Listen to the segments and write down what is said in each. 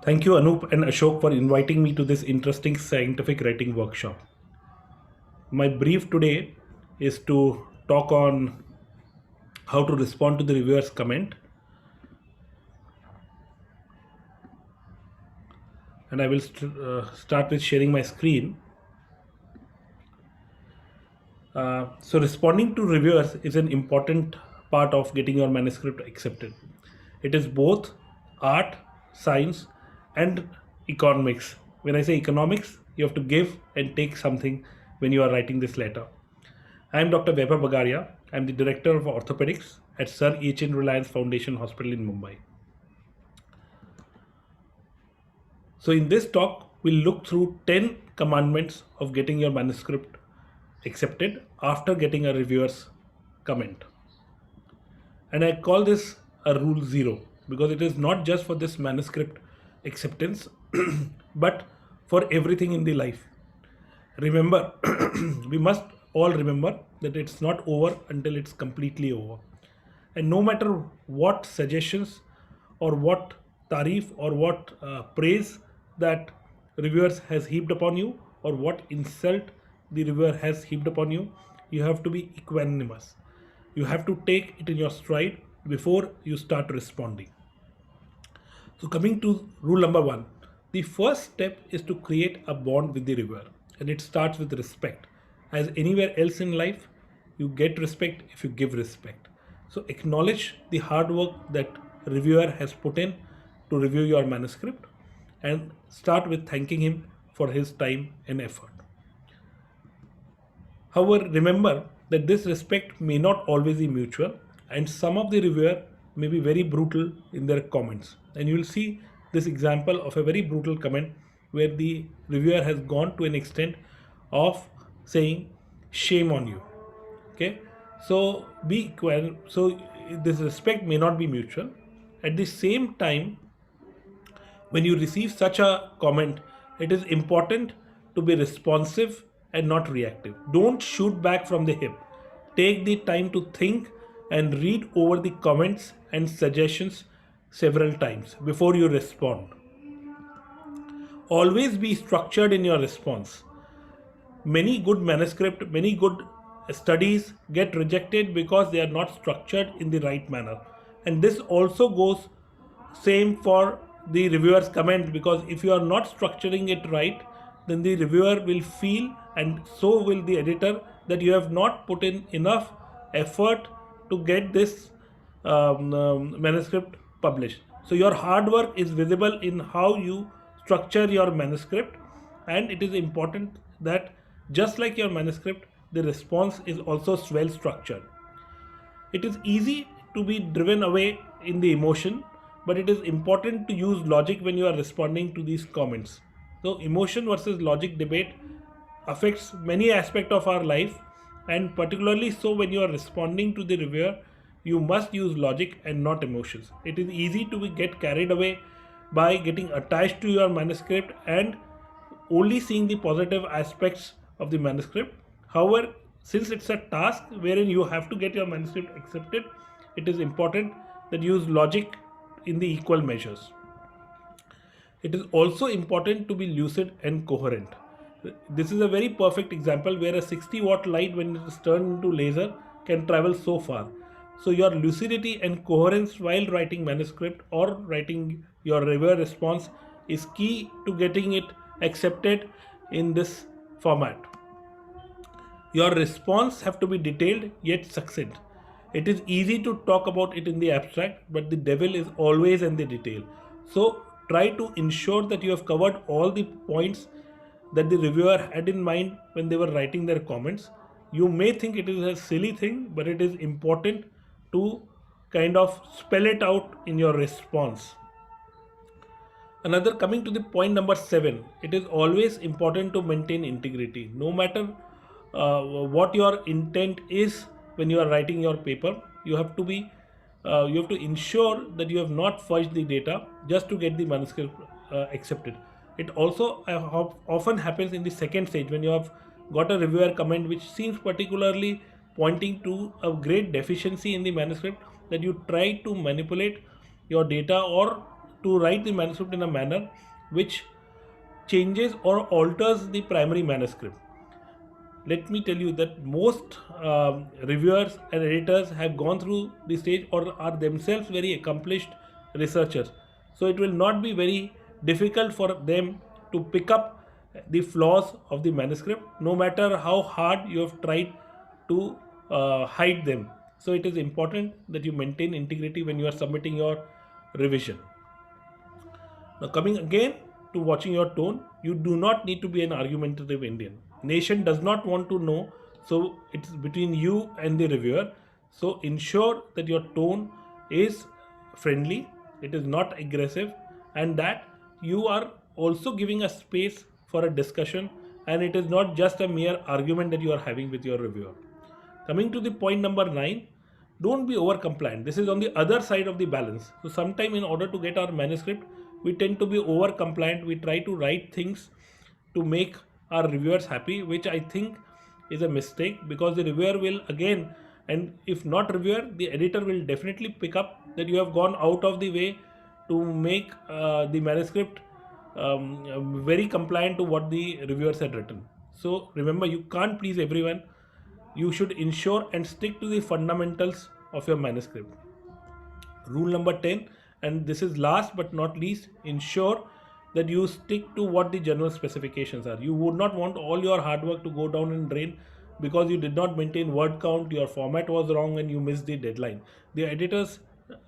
Thank you, Anup and Ashok, for inviting me to this interesting scientific writing workshop. My brief today is to talk on how to respond to the reviewer's comment, and I will start with sharing my screen. So, responding to reviewers is an important part of getting your manuscript accepted. It is both art, science, and economics. When I say economics, you have to give and take something when you are writing this letter. I am Dr. Vaibhav Bagaria. I am the Director of Orthopedics at Sir H.N. Reliance Foundation Hospital in Mumbai. So, in this talk, we'll look through 10 commandments of getting your manuscript accepted after getting a reviewer's comment. And I call this a rule zero because it is not just for this manuscript acceptance but for everything in the life. Remember, we must all remember that it's not over until it's completely over. And no matter what suggestions or what tarif or what praise that reviewers has heaped upon you or what insult the reviewer has heaped upon you, you have to be equanimous. You have to take it in your stride before you start responding. So, coming to rule number one, the first step is to create a bond with the reviewer, and it starts with respect. As anywhere else in life, you get respect if you give respect. So, acknowledge the hard work that reviewer has put in to review your manuscript and start with thanking him for his time and effort. However, remember that this respect may not always be mutual, and some of the reviewer may be very brutal in their comments. And you will see this example of a very brutal comment where the reviewer has gone to an extent of saying, "Shame on you." Okay, so so this respect may not be mutual. At the same time, when you receive such a comment, it is important to be responsive and not reactive. Don't shoot back from the hip. Take the time to think and read over the comments and suggestions several times before you respond. Always be structured in your response. Many good manuscript, many good studies get rejected because they are not structured in the right manner. And this also goes same for the reviewer's comment, because if you are not structuring it right, then the reviewer will feel, and so will the editor, that you have not put in enough effort to get this manuscript published. So your hard work is visible in how you structure your manuscript, and it is important that just like your manuscript, the response is also well structured. It is easy to be driven away in the emotion, but it is important to use logic when you are responding to these comments. So, emotion versus logic debate affects many aspects of our life, and particularly so when you are responding to the reviewer, you must use logic and not emotions. It is easy to get carried away by getting attached to your manuscript and only seeing the positive aspects of the manuscript. However, since it's a task wherein you have to get your manuscript accepted, it is important that you use logic in the equal measures. It is also important to be lucid and coherent. This is a very perfect example where a 60-watt light, when it is turned into laser, can travel so far. So your lucidity and coherence while writing manuscript or writing your reviewer response is key to getting it accepted in this format. Your response have to be detailed yet succinct. It is easy to talk about it in the abstract, but the devil is always in the detail. So try to ensure that you have covered all the points that the reviewer had in mind when they were writing their comments. You may think it is a silly thing, but it is important to kind of spell it out in your response. Another, coming to the point number 7, it is always important to maintain integrity. No matter what your intent is when you are writing your paper, you have to be you have to ensure that you have not fudged the data just to get the manuscript accepted. It also often happens in the second stage when you have got a reviewer comment which seems particularly pointing to a great deficiency in the manuscript, that you try to manipulate your data or to write the manuscript in a manner which changes or alters the primary manuscript. Let me tell you that most reviewers and editors have gone through the stage or are themselves very accomplished researchers. So it will not be very difficult for them to pick up the flaws of the manuscript, no matter how hard you have tried to hide them. So it is important that you maintain integrity when you are submitting your revision. Now, coming again to watching your tone, you do not need to be an argumentative Indian. Nation does not want to know, so it's between you and the reviewer. So ensure that your tone is friendly, it is not aggressive, and that you are also giving a space for a discussion, and it is not just a mere argument that you are having with your reviewer. Coming to the point number 9, don't be over compliant. This is on the other side of the balance. So sometime in order to get our manuscript, we tend to be over compliant. We try to write things to make our reviewers happy, which I think is a mistake, because the reviewer will again, and if not reviewer, the editor will definitely pick up that you have gone out of the way to make the manuscript very compliant to what the reviewers had written. So remember, you can't please everyone. You should ensure and stick to the fundamentals of your manuscript. Rule number 10, and this is last but not least, ensure that you stick to what the general specifications are. You would not want all your hard work to go down in drain because you did not maintain word count, your format was wrong, and you missed the deadline. The editors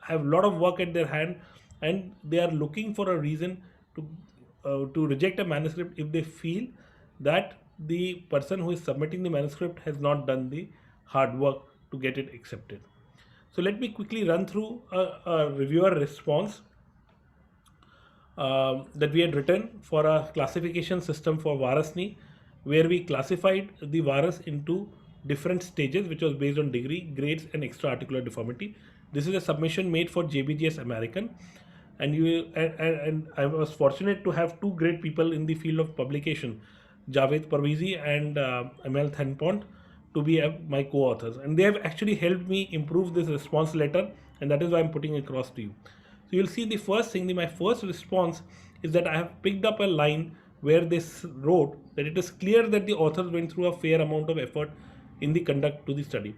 have a lot of work at their hand, and they are looking for a reason to reject a manuscript if they feel that the person who is submitting the manuscript has not done the hard work to get it accepted. So let me quickly run through a reviewer response that we had written for a classification system for Varasni, where we classified the Varas into different stages, which was based on degree, grades, and extra-articular deformity. This is a submission made for JBJS American, and I was fortunate to have two great people in the field of publication, Javed Parvizi and Amel Thanpont, to be my co-authors, and they have actually helped me improve this response letter, and that is why I'm putting it across to you. So you'll see the first thing, my first response is that I have picked up a line where they wrote that it is clear that the authors went through a fair amount of effort in the conduct to the study.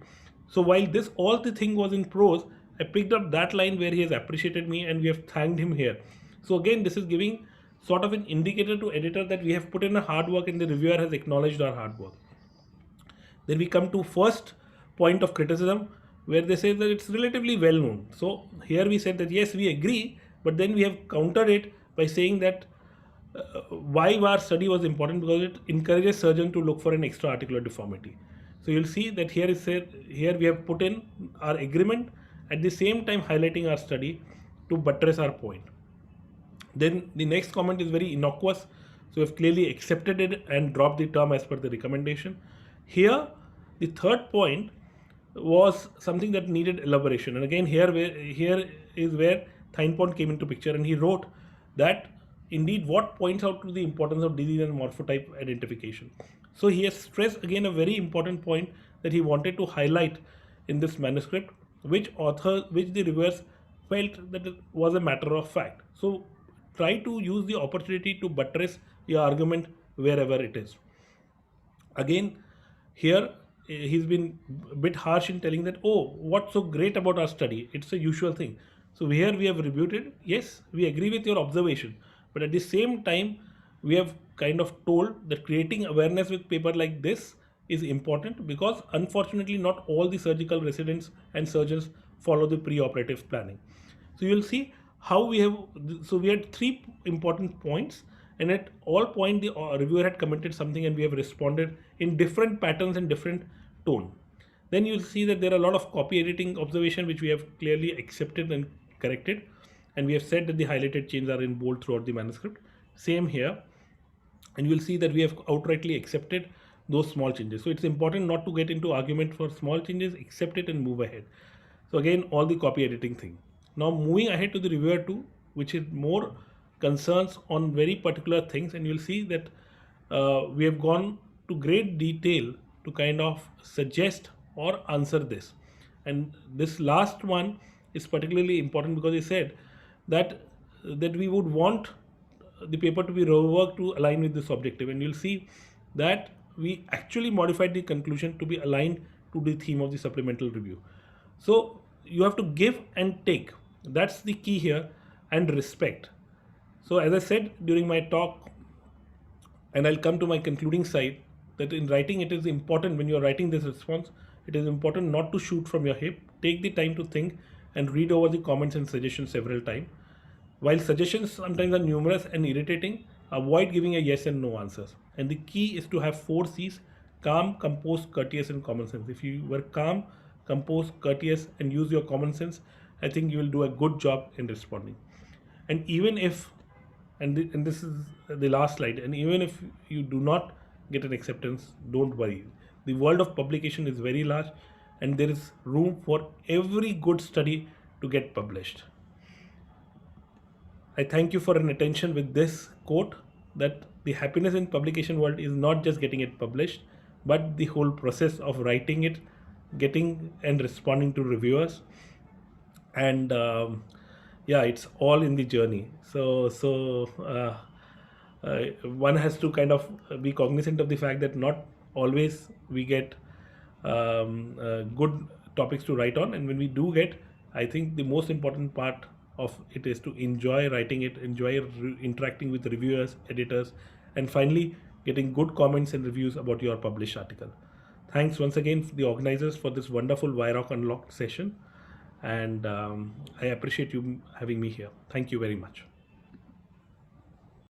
So while this all the thing was in prose, I picked up that line where he has appreciated me and we have thanked him here. So again, this is giving sort of an indicator to editor that we have put in a hard work and the reviewer has acknowledged our hard work. Then we come to first point of criticism, where they say that it's relatively well known. So here we said that yes, we agree, but then we have countered it by saying that why our study was important, because it encourages surgeon to look for an extra articular deformity. So you'll see that here is said, here we have put in our agreement, at the same time highlighting our study to buttress our point. Then the next comment is very innocuous, so we have clearly accepted it and dropped the term as per the recommendation. Here the third point was something that needed elaboration, and again here is where Thanpont came into picture, and he wrote that indeed what points out to the importance of disease and morphotype identification. So he has stressed again a very important point that he wanted to highlight in this manuscript, which the reviewers felt that it was a matter of fact. So try to use the opportunity to buttress your argument wherever it is. Again, here he's been a bit harsh in telling that, oh, what's so great about our study? It's a usual thing. So here we have rebutted, yes, we agree with your observation, but at the same time, we have kind of told that creating awareness with paper like this is important, because unfortunately not all the surgical residents and surgeons follow the pre-operative planning. So you'll see how we have, so we had three important points, and at all point the reviewer had commented something and we have responded in different patterns and different tone. Then you'll see that there are a lot of copy editing observation which we have clearly accepted and corrected, and we have said that the highlighted changes are in bold throughout the manuscript. Same here, and you will see that we have outrightly accepted those small changes. So it's important not to get into argument for small changes, accept it and move ahead. So again, all the copy editing thing. Now moving ahead to the reviewer 2, which is more concerns on very particular things, and you'll see that we have gone to great detail to kind of suggest or answer this. And this last one is particularly important because he said that that we would want the paper to be reworked to align with this objective, and you'll see that we actually modified the conclusion to be aligned to the theme of the supplemental review. So you have to give and take. That's the key here, and respect. So as I said during my talk, and I'll come to my concluding side, that in writing it is important, when you're writing this response, it is important not to shoot from your hip. Take the time to think and read over the comments and suggestions several times. While suggestions sometimes are numerous and irritating, avoid giving a yes and no answers. And the key is to have 4 C's: calm, composed, courteous, and common sense. If you were calm, composed, courteous, and use your common sense, I think you will do a good job in responding. And even if, and this is the last slide, and even if you do not get an acceptance, don't worry. The world of publication is very large, and there is room for every good study to get published. I thank you for an attention with this quote, that the happiness in publication world is not just getting it published, but the whole process of writing it, getting and responding to reviewers, and yeah, it's all in the journey. One has to kind of be cognizant of the fact that not always we get good topics to write on, and when we do get, I think the most important part of it is to enjoy writing it, enjoy interacting with reviewers, editors, and finally getting good comments and reviews about your published article. Thanks once again to the organizers for this wonderful VIROC Unlocked session, and I appreciate you having me here. Thank you very much.